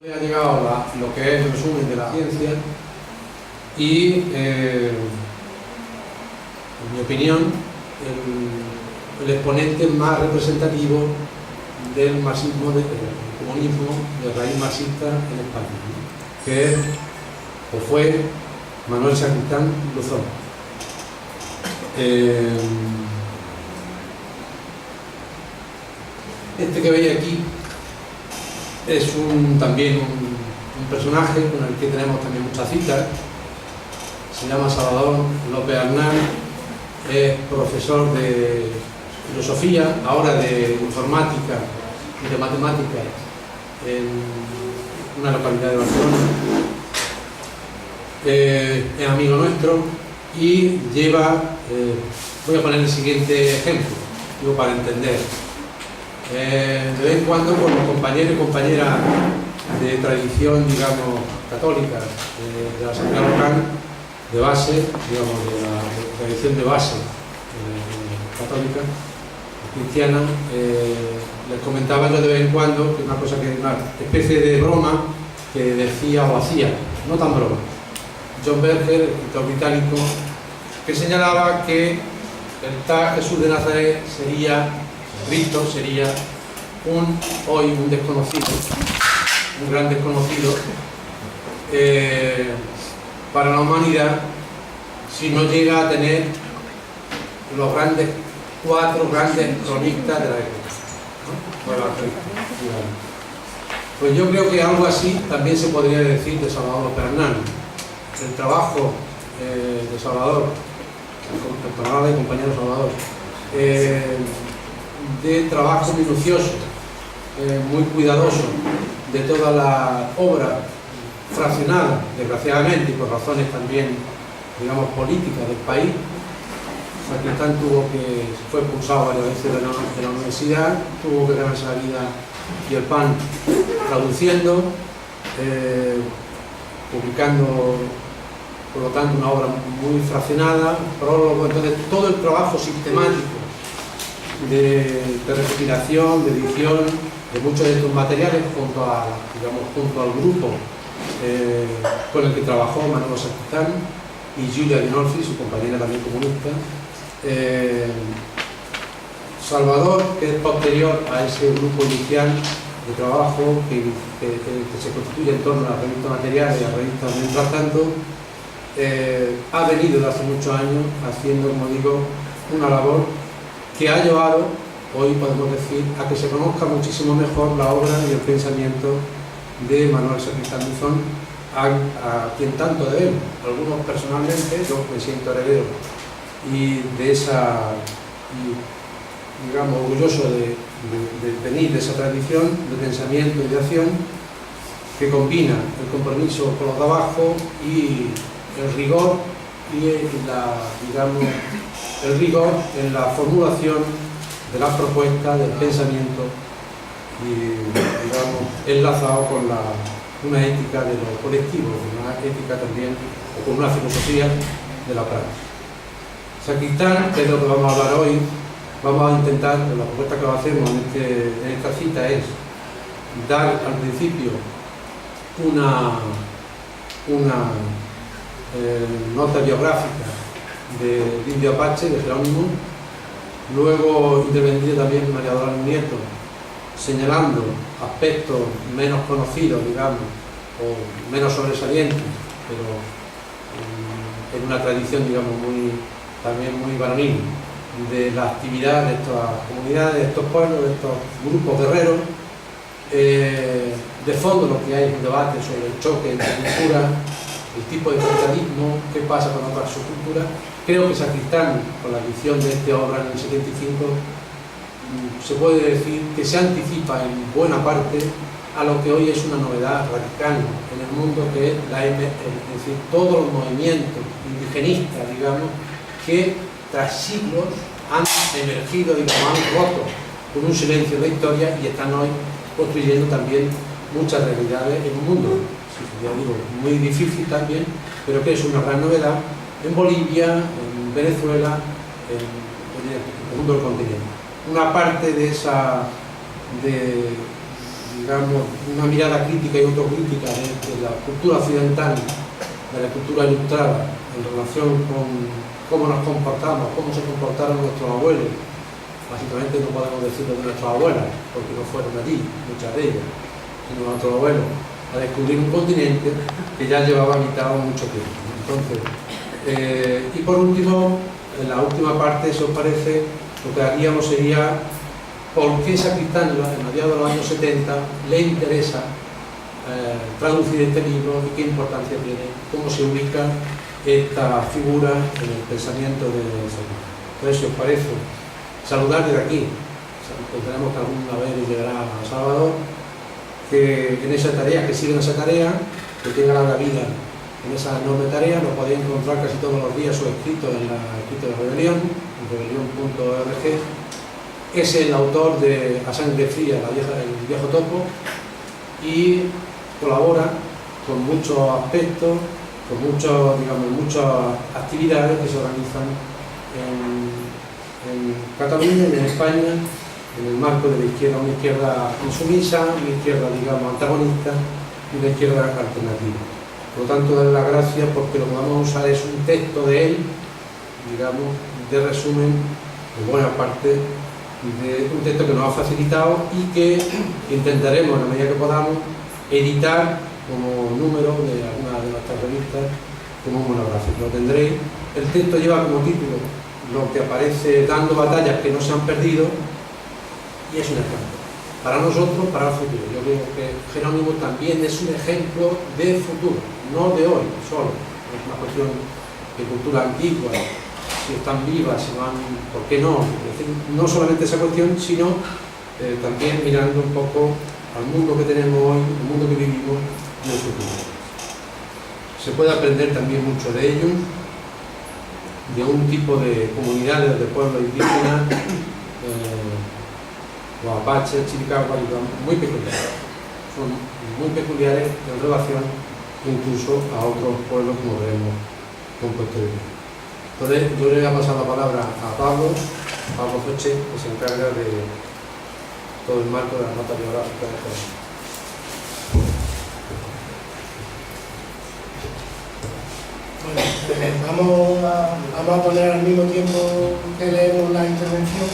Ha llegado lo que es el resumen de la ciencia y, en mi opinión, el exponente más representativo del marxismo, del comunismo de raíz marxista en España, ¿no? Que es, o fue, Manuel Sacristán Luzón. Este que veis aquí es también un personaje con el que tenemos también muchas citas. Se llama Salvador López Arnal, es profesor de filosofía, ahora de informática y de matemáticas en una localidad de Barcelona. Es amigo nuestro y lleva, voy a poner el siguiente ejemplo, digo, para entender. De vez en cuando con los compañeros y compañeras de tradición, digamos, católica, de la asamblea local, de base, digamos, de la tradición de base católica, cristiana, les comentaba yo de vez en cuando que una cosa que una especie de broma que decía o hacía, no tan broma, John Berger, el escritor británico, que señalaba que el tal Jesús de Nazaret sería, Cristo sería hoy un desconocido, un gran desconocido para la humanidad, si no llega a tener los cuatro grandes cronistas de la época, ¿no? Pues yo creo que algo así también se podría decir de Salvador López Arnal. El trabajo de Salvador, el camarada y compañero Salvador, de trabajo minucioso, muy cuidadoso de toda la obra fraccionada, desgraciadamente, y por razones también, digamos, políticas del país. Sacristán fue expulsado varias veces de la universidad, tuvo que ganarse la vida y el pan traduciendo, publicando, por lo tanto, una obra muy fraccionada, prólogo. Entonces todo el trabajo sistemático de recopilación, de edición de muchos de estos materiales junto al grupo con el que trabajó Manuel Sacristán y Giulia Dinolfi, su compañera también comunista. Salvador, que es posterior a ese grupo inicial de trabajo que se constituye en torno a la revista Material y a la revista Mientras Tanto, ha venido desde hace muchos años haciendo, como digo, una labor que ha llevado, hoy podemos decir, a que se conozca muchísimo mejor la obra y el pensamiento de Manuel Sacristán Luzón, a quien tanto debemos. Algunos personalmente, yo me siento heredero y de esa, digamos, orgulloso de venir de esa tradición de pensamiento y de acción que combina el compromiso con los de abajo y el rigor el rigor en la formulación de las propuestas, del pensamiento y, digamos, enlazado con una ética de lo colectivo, una ética también, o con una filosofía de la práctica. Sacristán, que es lo que vamos a hablar hoy, vamos a intentar, la propuesta que hacemos en esta cita es dar al principio una nota biográfica del indio Apache, de Jerónimo. Luego intervendría también María Dolores Nieto, señalando aspectos menos conocidos, digamos, o menos sobresalientes, pero en una tradición, digamos, también muy varonil, de la actividad de estas comunidades, de estos pueblos, de estos grupos guerreros. De fondo lo que hay es un debate sobre el choque entre culturas, el tipo de capitalismo, qué pasa con otras subculturas. Creo que Sacristán, con la edición de esta obra en el 75, se puede decir que se anticipa en buena parte a lo que hoy es una novedad radical en el mundo, que es es decir, todos los movimientos indigenistas, digamos, que tras siglos han emergido, digamos, han roto con un silencio de historia y están hoy construyendo también muchas realidades en un mundo, ya digo, muy difícil también, pero que es una gran novedad en Bolivia, en Venezuela, en el mundo del continente. Una parte de digamos, una mirada crítica y autocrítica de la cultura occidental, de la cultura ilustrada, en relación con cómo nos comportamos, cómo se comportaron nuestros abuelos. Básicamente no podemos decirlo de nuestras abuelas, porque no fueron allí, muchas de ellas, sino nuestros abuelos, a descubrir un continente que ya llevaba habitado mucho tiempo. Entonces, y por último, en la última parte, si os parece, lo que haríamos sería por qué Sacristán, en mediados de los años 70, le interesa traducir este libro y qué importancia tiene, cómo se ubica esta figura en el pensamiento de Sacristán. Entonces, si os parece, saludar desde aquí, esperamos que alguna vez llegará a Salvador, que en esa tarea, que siga en esa tarea, que tenga larga vida en esa enorme tarea. Lo podéis encontrar casi todos los días su escrito en la escrito de Rebelión, en rebelión.org. Es el autor de A Sangre Fría, el viejo topo, y colabora con muchos aspectos, con muchas actividades que se organizan en Cataluña y en España, en el marco de la izquierda, una izquierda insumisa, una izquierda, digamos, antagonista y una izquierda alternativa. Por lo tanto, darle las gracias porque lo que vamos a usar es un texto de él, digamos, de resumen, de buena parte, de un texto que nos ha facilitado y que intentaremos, en la medida que podamos, editar como número de alguna de nuestras revistas como un monográfico. Lo tendréis. El texto lleva como título lo que aparece dando batallas que no se han perdido, y es un ejemplo para nosotros, para el futuro. Yo creo que Jerónimo también es un ejemplo de futuro, no de hoy solo. Es una cuestión de cultura antigua, si están vivas, si van, ¿por qué no? Es decir, no solamente esa cuestión, sino también mirando un poco al mundo que tenemos hoy, al mundo que vivimos en el futuro. Se puede aprender también mucho de ellos, de un tipo de comunidades, de pueblos indígenas, los apaches, chiricahuas, muy peculiares. Son muy peculiares en relación incluso a otros pueblos, como veremos con posterioridad. Entonces, yo le voy a pasar la palabra a Pablo Foche, que se encarga de todo el marco de la nota biográfica de Jerónimo. Bueno, vamos a poner al mismo tiempo que leemos la intervención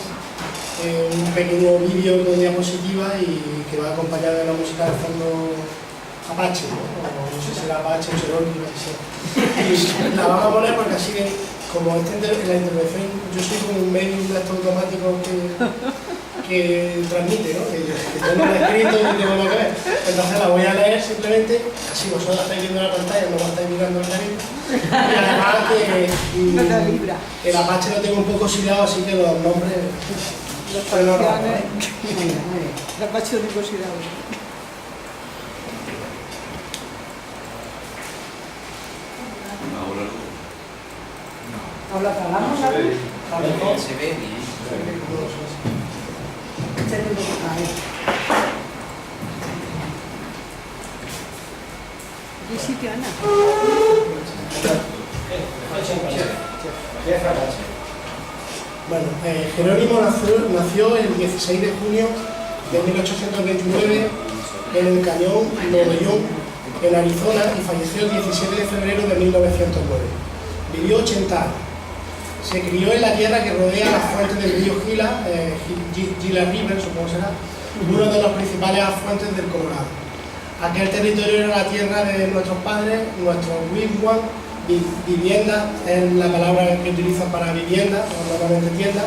un pequeño vídeo con diapositiva y que va acompañado de la música de fondo Apache, ¿no? O no sé si era Apache o Cherokee, lo que sea. Y la vamos a poner porque así que, como en la intervención, yo soy como un medium de estos automáticos que transmite, ¿no? Que tengo el escrito y tengo lo que ver. Entonces la voy a leer simplemente, así vosotros estáis viendo la pantalla, no me estáis mirando el carito. Y además que el Apache lo tengo un poco oxidado, así que los nombres... Las facciones... El Apache lo tengo oxidado. ¿Habla para la se ve bien. ¿Qué sitio, Ana? Bueno, Jerónimo nació el 16 de junio de 1829 en el cañón Novellón, en Arizona, y falleció el 17 de febrero de 1909. Vivió 80 años. Se crió en la tierra que rodea las fuentes del río Gila, Gila River, supongo será, uno de los principales afluentes del Colorado. Aquel territorio era la tierra de nuestros padres, nuestros wigwam, viviendas, es la palabra que utilizan para vivienda, o normalmente tiendas.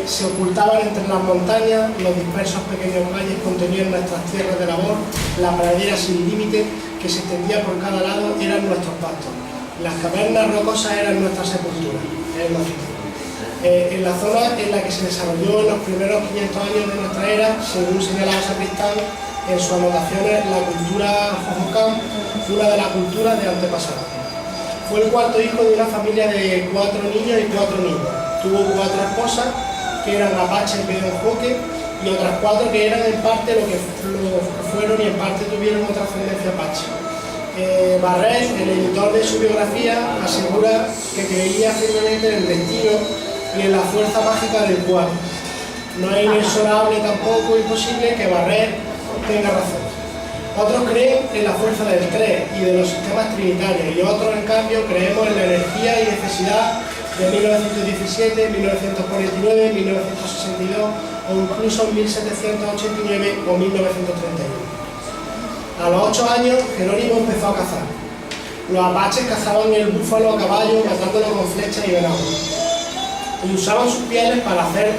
Se ocultaban entre las montañas, los dispersos pequeños valles contenían nuestras tierras de labor, la pradera sin límite que se extendía por cada lado eran nuestros pastos. Las cavernas rocosas eran nuestra sepultura. En la zona en la que se desarrolló en los primeros 500 años de nuestra era, según señalaba Sacristán en sus anotaciones, la cultura Jojocán fue una de las culturas de antepasados. Fue el cuarto hijo de una familia de 4 niños y 4 niñas. Tuvo 4 esposas, que eran Apache, Pedro Joque, y otras 4 que eran en parte lo que fueron y en parte tuvieron otra ascendencia Apache. Barret, el editor de su biografía, asegura que creía firmemente en el destino y en la fuerza mágica del cual. No es inexorable tampoco imposible que Barret tenga razón. Otros creen en la fuerza del 3 y de los sistemas trinitarios, y otros, en cambio, creemos en la energía y necesidad de 1917, 1949, 1962 o incluso 1789 o 1931. A los 8 años, Jerónimo empezó a cazar. Los apaches cazaban el búfalo a caballo, matándolo con flechas y venado, y usaban sus pieles para hacer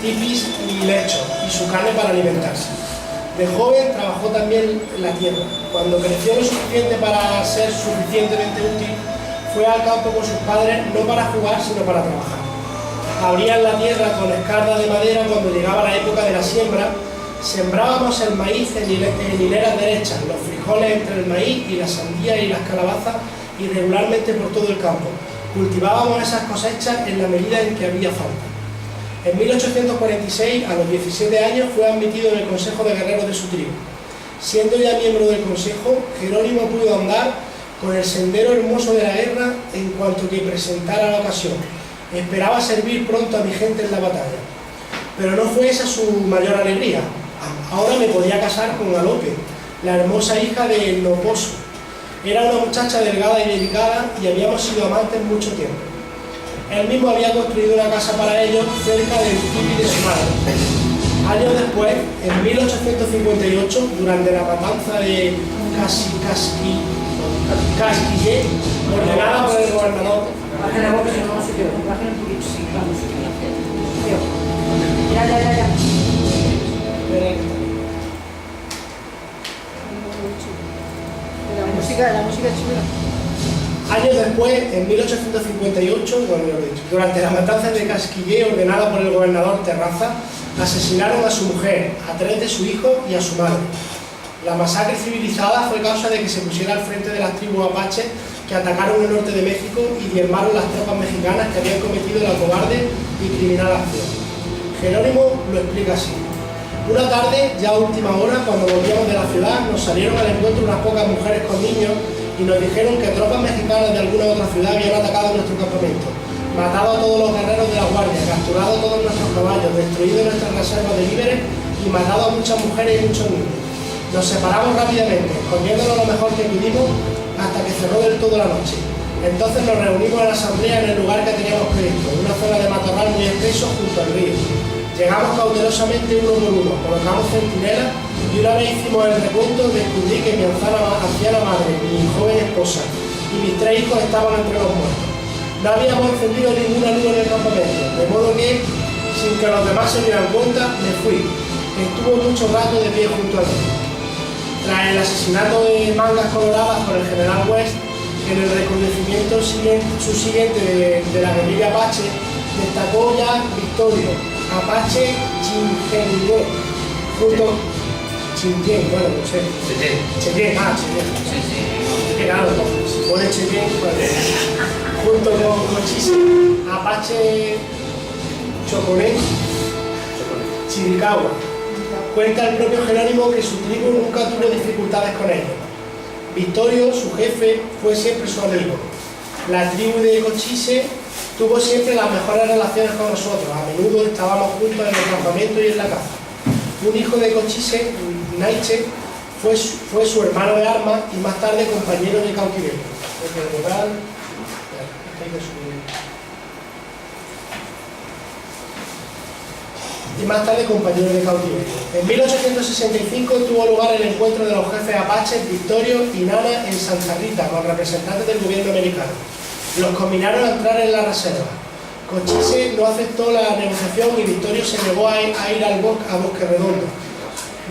tipis y lechos, y su carne para alimentarse. De joven trabajó también la tierra. Cuando creció lo suficiente para ser suficientemente útil, fue al campo con sus padres no para jugar, sino para trabajar. Abrían la tierra con escarda de madera cuando llegaba la época de la siembra. Sembrábamos el maíz en hileras derechas, los frijoles entre el maíz y la sandía y las calabazas irregularmente por todo el campo. Cultivábamos esas cosechas en la medida en que había falta. En 1846, a los 17 años, fue admitido en el Consejo de Guerreros de su tribu. Siendo ya miembro del Consejo, Jerónimo pudo andar con el sendero hermoso de la guerra en cuanto que presentara la ocasión. Esperaba servir pronto a mi gente en la batalla. Pero no fue esa su mayor alegría. Ahora me podía casar con Alope, la hermosa hija de Noposo. Era una muchacha delgada y delicada y habíamos sido amantes mucho tiempo. Él mismo había construido una casa para ellos cerca del tipi de su madre. Años después, en 1858, durante la matanza de Casquillé, ordenada por el gobernador. Baja la boca, no sé yo. Baja un poquito, sí, vamos. Ya. La música chula. Años después, en 1858, durante las matanzas de Casquillé, ordenada por el gobernador Terraza, asesinaron a su mujer, a 3 de sus hijos y a su madre. La masacre civilizada fue causa de que se pusiera al frente de las tribus apaches que atacaron el norte de México y diezmaron las tropas mexicanas que habían cometido la cobarde y criminal acción. Jerónimo lo explica así. Una tarde, ya a última hora, cuando volvíamos de la ciudad, nos salieron al encuentro unas pocas mujeres con niños y nos dijeron que tropas mexicanas de alguna otra ciudad habían atacado nuestro campamento, matado a todos los guerreros de la guardia, capturado a todos nuestros caballos, destruido nuestras reservas de víveres y matado a muchas mujeres y muchos niños. Nos separamos rápidamente, escondiéndonos lo mejor que pudimos hasta que cerró del todo la noche. Entonces nos reunimos en la asamblea en el lugar que teníamos previsto, una zona de matorral muy espeso junto al río. Llegamos cautelosamente uno por uno, colocamos centinelas y una vez hicimos el recuento descubrí que mi anciana madre, mi joven esposa y mis 3 hijos estaban entre los muertos. No habíamos encendido ninguna luz en el campamento, de modo que, sin que los demás se dieran cuenta, me fui. Estuvo mucho rato de pie junto al río. Tras el asesinato de Mangas Coloradas por el general West, en el reconocimiento subsiguiente de la guerrilla apache, destacó ya Victorio, apache Chingengue, junto Chinchen, bueno, no sé. Chetén. Claro, si pone Chetén, pues, junto con Cochise, apache Choconé, Chiricahua. Cuenta el propio Jerónimo que su tribu nunca tuvo dificultades con ellos. Victorio, su jefe, fue siempre su amigo. La tribu de Cochise tuvo siempre las mejores relaciones con nosotros. A menudo estábamos juntos en el campamento y en la caza. Un hijo de Cochise, Naiche, fue su hermano de armas y más tarde compañero de cautiverio. En 1865 tuvo lugar el encuentro de los jefes apaches Victorio y Nana en Santa Rita con representantes del gobierno americano. Los combinaron a entrar en la reserva. Cochise no aceptó la negociación y Victorio se negó a ir a Bosque Redondo.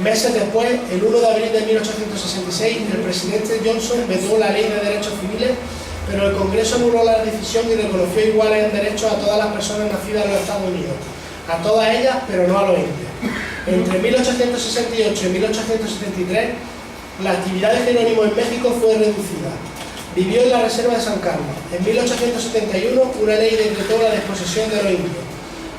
Meses después, el 1 de abril de 1866, el presidente Johnson vetó la ley de derechos civiles, pero el Congreso anuló la decisión y reconoció iguales en derechos a todas las personas nacidas en los Estados Unidos. A todas ellas, pero no a los indios. Entre 1868 y 1873, la actividad de Jerónimo en México fue reducida. Vivió en la reserva de San Carlos. En 1871, una ley decretó la desposesión de los indios.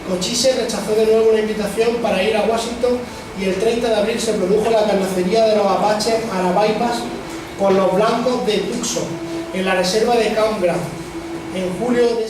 Cochise rechazó de nuevo una invitación para ir a Washington y el 30 de abril se produjo la carnicería de los apaches Arabaipas por los blancos de Tucson, en la reserva de Camp Grant. En julio de